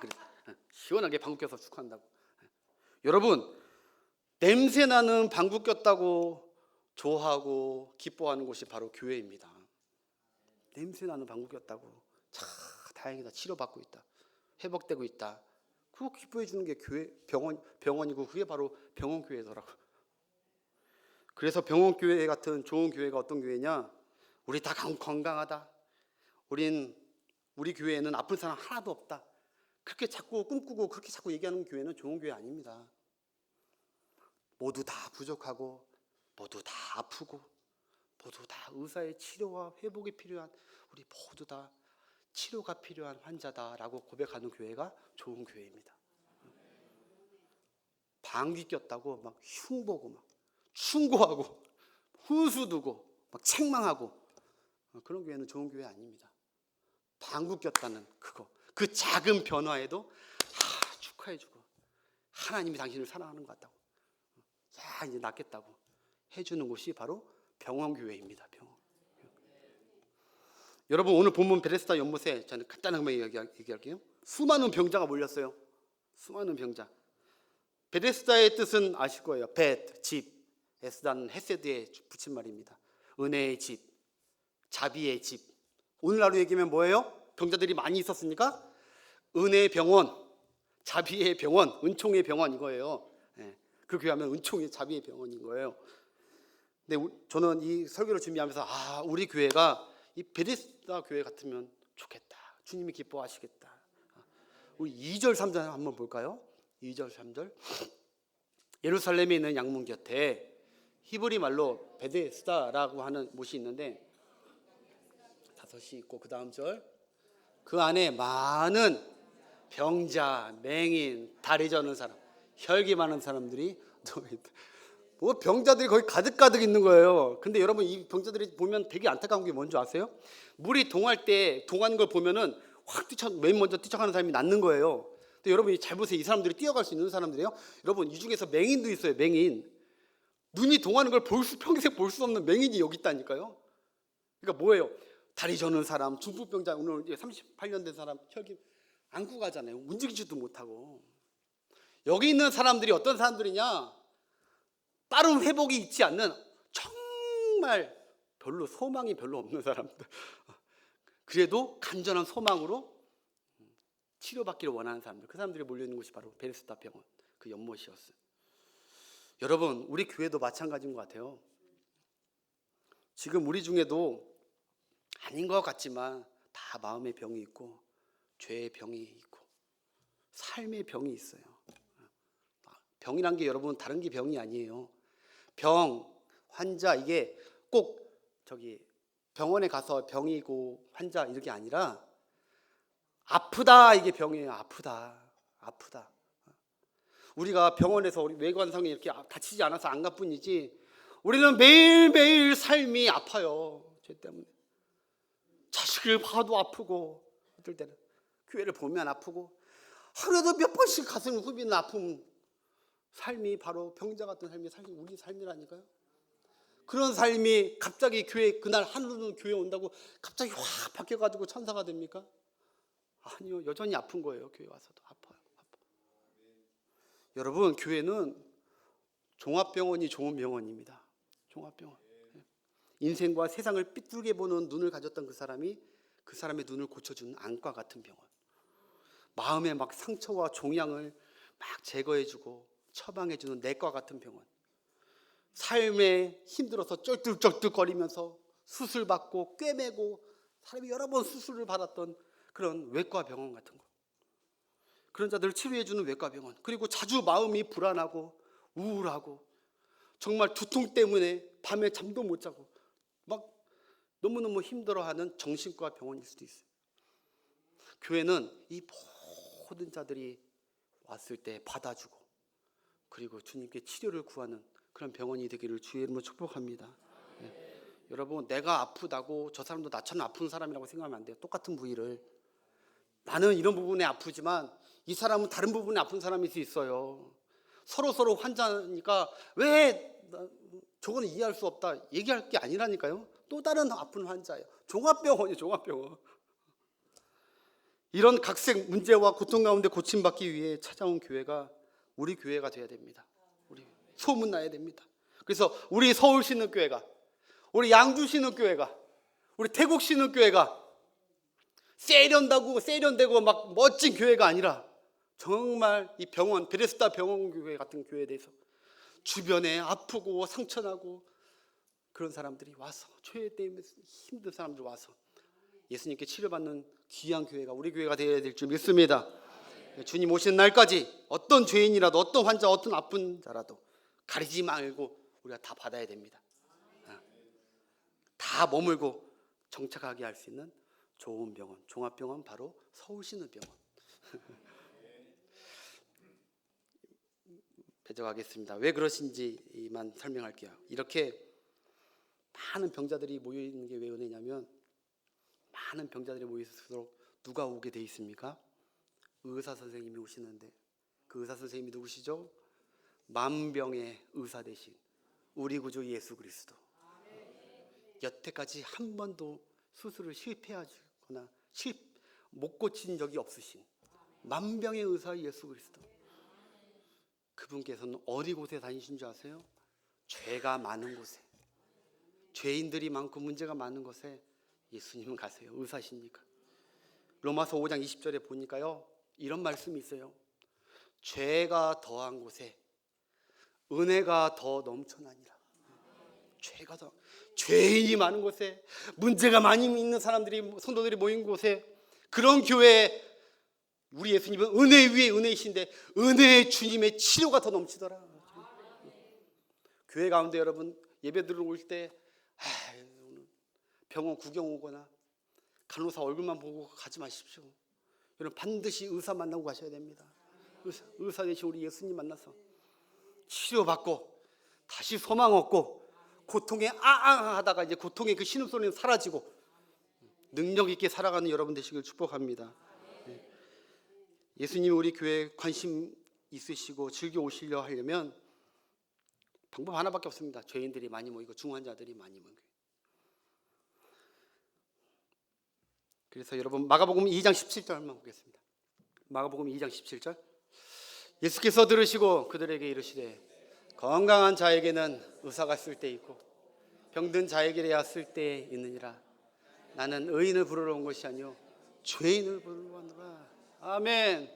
그래. 시원하게 방구 껴서 축하한다고. 여러분, 냄새 나는 방구 꼈다고 좋아하고 기뻐하는 곳이 바로 교회입니다. 냄새 나는 방구 꼈다고, 참 다행이다, 치료받고 있다, 회복되고 있다, 그거 기뻐해 주는 게 교회, 병원이고, 그게 바로 병원교회더라고. 그래서 병원교회 같은 좋은 교회가 어떤 교회냐? 우리 다 건강하다, 우리 교회에는 아픈 사람 하나도 없다, 그렇게 자꾸 꿈꾸고 그렇게 자꾸 얘기하는 교회는 좋은 교회 아닙니다. 모두 다 부족하고, 모두 다 아프고, 모두 다 의사의 치료와 회복이 필요한, 우리 모두 다 치료가 필요한 환자다라고 고백하는 교회가 좋은 교회입니다. 방귀 꼈다고 막 흉보고 막 충고하고 훈수 두고 막 책망하고, 그런 교회는 좋은 교회 아닙니다. 방귀 꼈다는 그 작은 변화에도 축하해주고, 하나님이 당신을 사랑하는 것 같다고, 이제 낫겠다고 해주는 곳이 바로 병원교회입니다. 병원. 여러분 오늘 본문 베데스다 연못에 저는 간단하게 얘기할게요. 수많은 병자가 몰렸어요. 수많은 병자. 베데스다의 뜻은 아실 거예요. 벳, 집. 에스다는 헤세드에 붙인 말입니다. 은혜의 집, 자비의 집. 오늘날로 얘기하면 뭐예요? 병자들이 많이 있었으니까 은혜의 병원, 자비의 병원, 은총의 병원 이거예요. 그 교회 하면 은총의 자비의 병원인 거예요. 근데 저는 이 설교를 준비하면서 우리 교회가 이 베데스다 교회 같으면 좋겠다. 주님이 기뻐하시겠다. 우리 2절 3절 한번 볼까요? 2절 3절. 예루살렘에 있는 양문 곁에 히브리 말로 베데스다라고 하는 못이 있는데 5이 있고 그 다음 절. 그 안에 많은 병자, 맹인, 다리 저는 사람, 혈기 많은 사람들이 뭐 병자들이 거의 가득 있는 거예요. 근데 여러분 이 병자들이 보면 되게 안타까운 게 뭔지 아세요? 물이 동할 때 동하는 걸 보면은 확 맨 먼저 뛰쳐가는 사람이 낫는 거예요. 근데 여러분 잘 보세요. 이 사람들이 뛰어갈 수 있는 사람들이에요. 여러분 이 중에서 맹인도 있어요. 맹인. 눈이 동하는 걸 평생 볼 수 없는 맹인이 여기 있다니까요. 그러니까 뭐예요? 다리 저는 사람, 중풍병자, 오늘 38년 된 사람, 혈기 안고 가잖아요. 움직이지도 못하고. 여기 있는 사람들이 어떤 사람들이냐? 빠른 회복이 있지 않는 정말 소망이 별로 없는 사람들. 그래도 간절한 소망으로 치료받기를 원하는 사람들. 그 사람들이 몰려있는 곳이 바로 베데스다 병원, 그 연못이었어요. 여러분 우리 교회도 마찬가지인 것 같아요. 지금 우리 중에도 아닌 것 같지만 다 마음의 병이 있고 죄의 병이 있고 삶의 병이 있어요. 병이란 게 여러분 다른 게 병이 아니에요. 병, 환자 이게 꼭 병원에 가서 병이고 환자 이렇게 아니라 아프다 이게 병이에요. 아프다. 우리가 병원에서 우리 외관상에 이렇게 다치지 않아서 안 갈 뿐이지 우리는 매일매일 삶이 아파요. 죄 때문에. 자식을 봐도 아프고 어떨 때는 교회를 보면 아프고 하루에도 몇 번씩 가슴을 후비는 아픔. 삶이 바로 병자 같은 삶이 우리 삶이라니까요. 그런 삶이 갑자기 그날 하루는 교회 온다고 갑자기 확 바뀌어가지고 천사가 됩니까? 아니요. 여전히 아픈 거예요. 교회 와서도 아파요. 여러분 교회는 종합병원이 좋은 병원입니다. 종합병원. 인생과 세상을 삐뚤게 보는 눈을 가졌던 그 사람의 눈을 고쳐주는 안과 같은 병원. 마음의 상처와 종양을 제거해주고 처방해주는 내과 같은 병원. 삶에 힘들어서 쩔뚝쩔뚝거리면서 수술받고 꿰매고 사람이 여러 번 수술을 받았던 그런 외과 병원 같은 거. 그런 자들을 치료해주는 외과 병원. 그리고 자주 마음이 불안하고 우울하고 정말 두통 때문에 밤에 잠도 못 자고 너무너무 힘들어하는 정신과 병원일 수도 있어요. 교회는 이 모든 자들이 왔을 때 받아주고 그리고 주님께 치료를 구하는 그런 병원이 되기를 주의 이름으로 축복합니다. 여러분 내가 아프다고 저 사람도 나처럼 아픈 사람이라고 생각하면 안 돼요. 똑같은 부위를 나는 이런 부분에 아프지만 이 사람은 다른 부분에 아픈 사람일 수 있어요. 서로 환자니까 왜 저거는 이해할 수 없다 얘기할 게 아니라니까요. 또 다른 아픈 환자예요. 종합병원이에요. 종합병원. 이런 각색 문제와 고통 가운데 고침받기 위해 찾아온 교회가 우리 교회가 돼야 됩니다. 우리 소문나야 됩니다. 그래서 우리 서울 신흥교회가, 우리 양주 신흥교회가, 우리 태국 신흥교회가 세련되고 멋진 교회가 아니라 정말 이 병원, 베데스다 병원 교회 같은 교회에 대해서 주변에 아프고 상처나고 그런 사람들이 와서 죄 때문에 힘든 사람들 와서 예수님께 치료받는 귀한 교회가 우리 교회가 되어야 될 줄 믿습니다. 주님 오시는 날까지 어떤 죄인이라도 어떤 환자 어떤 아픈 자라도 가리지 말고 우리가 다 받아야 됩니다. 다 머물고 정착하게 할 수 있는 좋은 병원, 종합병원 바로 서울신흥병원. 배정하겠습니다. 왜 그러신지만 설명할게요. 이렇게 많은 병자들이 모여있는 게 왜 은혜냐면 많은 병자들이 모일수록 누가 오게 돼 있습니까? 의사 선생님이 오시는데 그 의사 선생님이 누구시죠? 만병의 의사 되신 우리 구주 예수 그리스도. 여태까지 한 번도 수술을 실패하거나 못 고친 적이 없으신 만병의 의사 예수 그리스도, 그분께서는 어디 곳에 다니신 줄 아세요? 죄가 많은 곳에, 죄인들이 많고 문제가 많은 곳에 예수님은 가세요. 의사십니까? 로마서 5장 20절에 보니까요, 이런 말씀이 있어요. 죄가 더한 곳에 은혜가 더 넘쳐나니라. 죄인이 많은 곳에, 문제가 많이 있는 사람들이, 성도들이 모인 곳에, 그런 교회에 우리 예수님은 은혜 위에 은혜이신데 은혜의 주님의 치료가 더 넘치더라. 교회 가운데 여러분 예배 들어올 때 병원 구경 오거나 간호사 얼굴만 보고 가지 마십시오. 여러분 반드시 의사 만나고 가셔야 됩니다. 의사 대신 우리 예수님 만나서 치료받고 다시 소망 얻고, 고통에 하다가 이제 고통의 그 신음소리는 사라지고 능력 있게 살아가는 여러분 되시길 축복합니다. 예수님이 우리 교회에 관심 있으시고 즐겨 오시려 하려면 방법 하나밖에 없습니다. 죄인들이 많이 모이고 중환자들이 많이 모이고. 그래서 여러분 마가복음 2장 17절만 보겠습니다. 마가복음 2장 17절. 예수께서 들으시고 그들에게 이르시되 건강한 자에게는 의사가 쓸 때 있고 병든 자에게야 쓸 때 있느니라. 나는 의인을 부르러 온 것이 아니요 죄인을 부르러 왔노라. 아멘.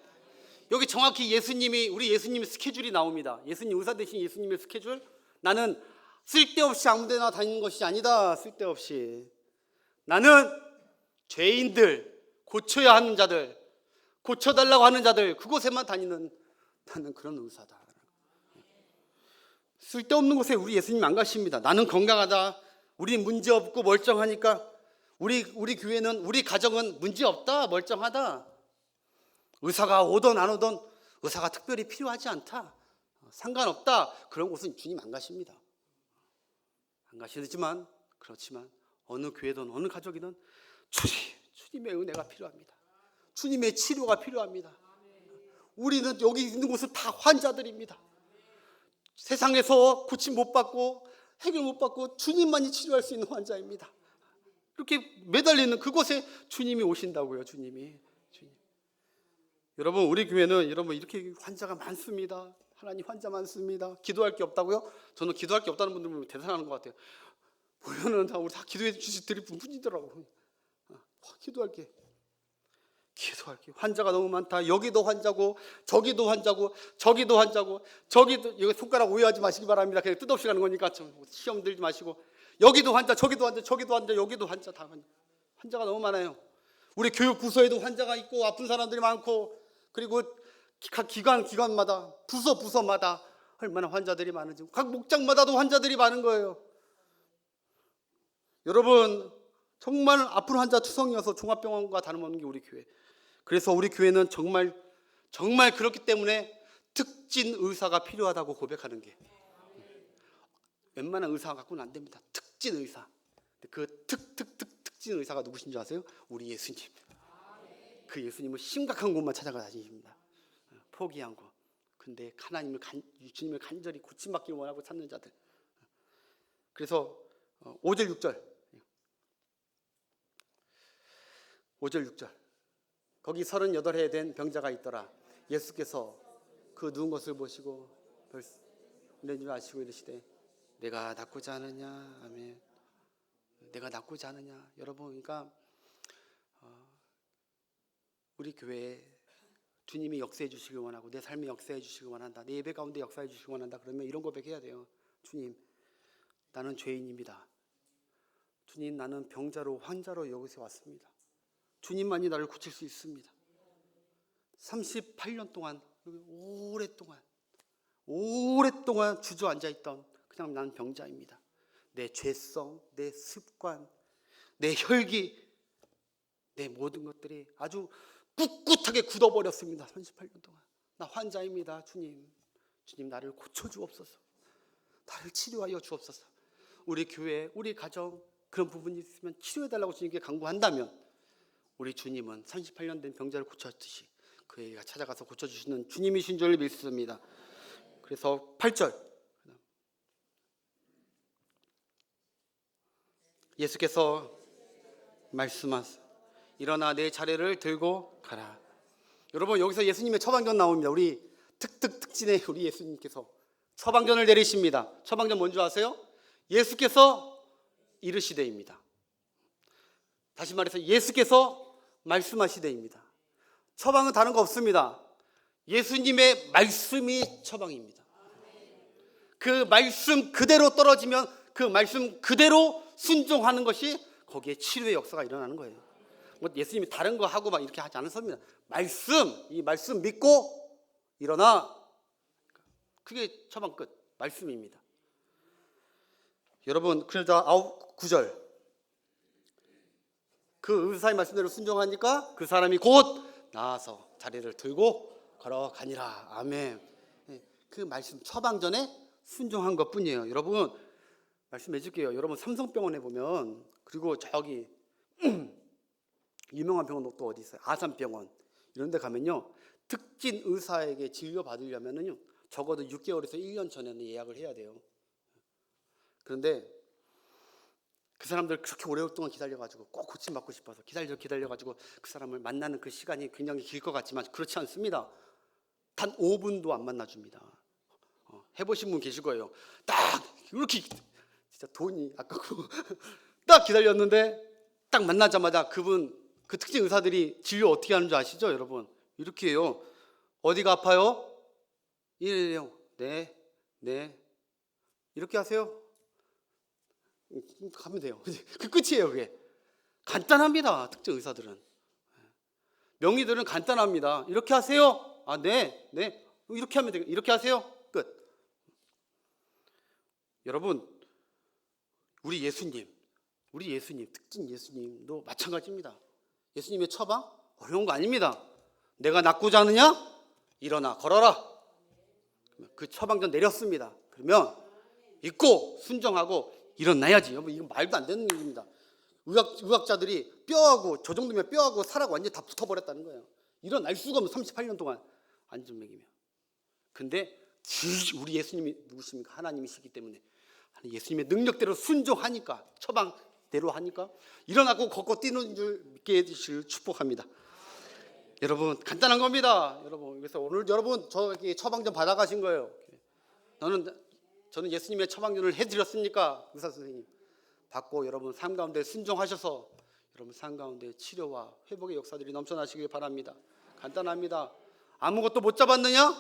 여기 정확히 우리 예수님의 스케줄이 나옵니다. 예수님, 의사 되신 예수님의 스케줄. 나는 쓸데없이 아무데나 다니는 것이 아니다. 쓸데없이 나는 죄인들, 고쳐야 하는 자들, 고쳐달라고 하는 자들, 그곳에만 다니는 나는 그런 의사다. 쓸데없는 곳에 우리 예수님 안 가십니다. 나는 건강하다, 우리 문제 없고 멀쩡하니까 우리 교회는, 우리 가정은 문제 없다, 멀쩡하다, 의사가 오든 안 오든 의사가 특별히 필요하지 않다, 상관없다, 그런 곳은 주님 안 가십니다. 안 가시지만, 그렇지만 어느 교회든 어느 가족이든 주님의 은혜가 필요합니다. 주님의 치료가 필요합니다. 우리는 여기 있는 곳은 다 환자들입니다. 세상에서 고침 못 받고 해결 못 받고 주님만이 치료할 수 있는 환자입니다. 이렇게 매달리는 그곳에 주님이 오신다고요. 주님. 여러분, 우리 교회는 여러분 이렇게 환자가 많습니다. 하나님 환자 많습니다. 기도할 게 없다고요? 저는 기도할 게 없다는 분들 보면 대단한 것 같아요. 보면은 우리 다 기도해 주시더니 분분이더라고요. 기도할 게 환자가 너무 많다. 여기도 환자고 저기도 환자고 저기도 환자고 저기도, 여기 손가락 오해하지 마시기 바랍니다. 그냥 뜻없이 가는 거니까 시험 들지 마시고, 여기도 환자 저기도 환자 저기도 환자 여기도 환자, 다 환자가 너무 많아요. 우리 교육 부서에도 환자가 있고 아픈 사람들이 많고, 그리고 각 기관마다 부서마다 얼마나 환자들이 많은지, 각 목장마다도 환자들이 많은 거예요. 여러분 정말 아픈 환자 투성이어서 종합병원과 다름없는 게 우리 교회. 그래서 우리 교회는 정말 그렇기 때문에 특진 의사가 필요하다고 고백하는 게, 웬만한 의사가 갖고는 안 됩니다. 특진 의사. 그 특진 의사가 누구신 줄 아세요? 우리 예수님. 그 예수님은 심각한 곳만 찾아가 다니십니다. 포기한 곳. 근데 주님을 간절히 고침받기를 원하고 찾는 자들. 그래서 5절 6절. 거기 38해 된 병자가 있더라. 예수께서 그 누운 것을 보시고 낸 줄 아시고 이르시되 내가 낫고자 하느냐. 아멘. 내가 낫고자 하느냐. 여러분, 그러니까 우리 교회에 주님이 역사해 주시길 원하고 내 삶에 역사해 주시길 원한다, 내 예배 가운데 역사해 주시길 원한다, 그러면 이런 고백해야 돼요. 주님, 나는 죄인입니다. 주님, 나는 병자로 환자로 여기서 왔습니다. 주님만이 나를 고칠 수 있습니다. 38년 동안 오랫동안 주저앉아있던 그냥 난 병자입니다. 내 죄성, 내 습관, 내 혈기, 내 모든 것들이 아주 꿋꿋하게 굳어버렸습니다. 38년 동안 나 환자입니다. 주님 나를 고쳐주옵소서. 나를 치료하여 주옵소서. 우리 교회, 우리 가정 그런 부분이 있으면 치료해달라고 주님께 간구한다면, 우리 주님은 38년 된 병자를 고쳤듯이 그에게 찾아가서 고쳐주시는 주님이신 줄 믿습니다. 그래서 8절, 예수께서 말씀하사 일어나 내 자리를 들고 가라. 여러분, 여기서 예수님의 처방전 나옵니다. 우리 특진의 우리 예수님께서 처방전을 내리십니다. 처방전 뭔지 아세요? 예수께서 이르시되입니다. 다시 말해서 예수께서 말씀하시되입니다. 처방은 다른 거 없습니다. 예수님의 말씀이 처방입니다. 그 말씀 그대로 떨어지면 그 말씀 그대로 순종하는 것이 거기에 치료의 역사가 일어나는 거예요. 뭐 예수님이 다른 거 하고 막 이렇게 하지 않습니다. 이 말씀 믿고 일어나. 그게 처방 끝. 말씀입니다. 여러분, 그러자 9절. 그 의사의 말씀대로 순종하니까 그 사람이 곧 나아서 자리를 들고 걸어가니라. 아멘. 그 말씀 처방전에 순종한 것뿐이에요. 여러분, 말씀해 줄게요. 여러분, 삼성병원에 보면, 그리고 저기 유명한 병원 또 어디 있어요? 아산병원 이런 데 가면요, 특진 의사에게 진료받으려면요 적어도 6개월에서 1년 전에는 예약을 해야 돼요. 그런데 그 사람들 그렇게 오랫동안 기다려가지고 꼭 고침받고 싶어서 기다려가지고 그 사람을 만나는 그 시간이 굉장히 길 것 같지만 그렇지 않습니다. 단 5분도 안 만나줍니다. 해보신 분 계실 거예요. 딱 이렇게 진짜 돈이 아깝고 딱 기다렸는데 딱 만나자마자 그 특징 의사들이 진료 어떻게 하는 줄 아시죠, 여러분? 이렇게 해요. 어디가 아파요? 이래요. 네. 이렇게 하세요. 가면 돼요. 그 끝이에요. 그게 간단합니다. 특정 의사들은. 명의들은 간단합니다. 이렇게 하세요. 아, 네. 이렇게 하면 돼요. 이렇게 하세요. 끝. 여러분, 우리 예수님 특징 예수님도 마찬가지입니다. 예수님의 처방 어려운 거 아닙니다. 내가 낫고자 하느냐? 일어나 걸어라. 그 처방전 내렸습니다. 그러면 믿고 순종하고 일어나야지. 여러분, 이건 말도 안 되는 일입니다. 의학자들이 뼈하고 저 정도면 뼈하고 살하고 완전히 다 붙어버렸다는 거예요. 일어날 수가 없는 38년 동안 안전맥이며. 근데 우리 예수님이 누구십니까? 하나님이시기 때문에 예수님의 능력대로 순종하니까, 처방대로 하니까 일어나고 걷고 뛰는 줄 믿게 해주실 축복합니다. 여러분, 간단한 겁니다. 여러분, 그래서 오늘 여러분 저기 처방전 받아가신 거예요. 저는 예수님의 처방전을 해드렸으니까 의사 선생님 받고 여러분 삶 가운데 순종하셔서 여러분 삶 가운데 치료와 회복의 역사들이 넘쳐나시길 바랍니다. 간단합니다. 아무것도 못 잡았느냐?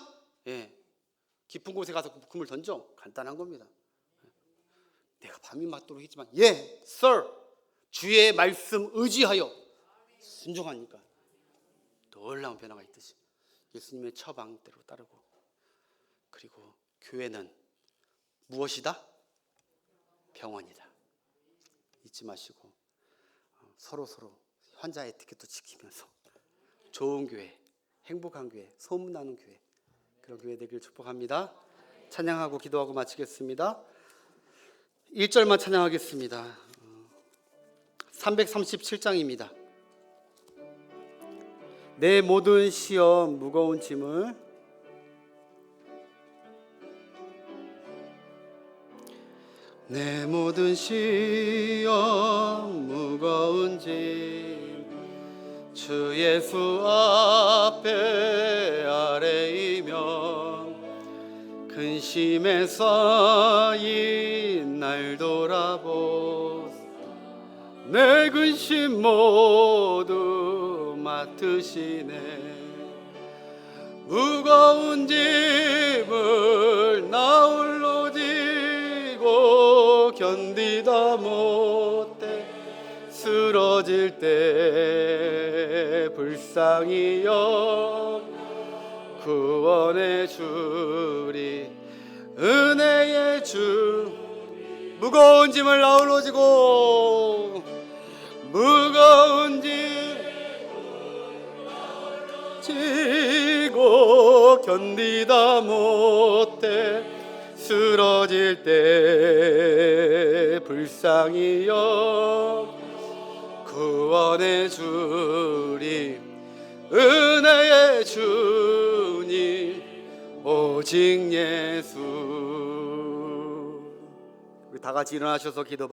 깊은 곳에 가서 금을 던져. 간단한 겁니다. 내가 밤이 맞도록 했지만 sir, 주의 말씀 의지하여 순종하니까 놀라운 변화가 있듯이 예수님의 처방대로 따르고, 그리고 교회는 무엇이다? 병원이다. 잊지 마시고 서로 환자 에티켓도 지키면서 좋은 교회, 행복한 교회, 소문나는 교회, 그런 교회 되길 축복합니다. 찬양하고 기도하고 마치겠습니다. 1절만 찬양하겠습니다. 337장입니다. 내 모든 시험 무거운 짐을 내 모든 시험 무거운 짐 주 예수 앞에 아래이며 근심에서 이 날 돌아보 내 근심 모두 맡으시네. 무거운 짐을 나 홀로 지고 견디다 못해 쓰러질 때 불쌍히 구원해 주리. 은혜의 주 무거운 짐을 나 홀로 지고 무거운 짐 지고 견디다 못해 쓰러질 때 불쌍히 구원해 주리. 은혜의 주님 오직 예수. 우리 다 같이 일어나셔서 기도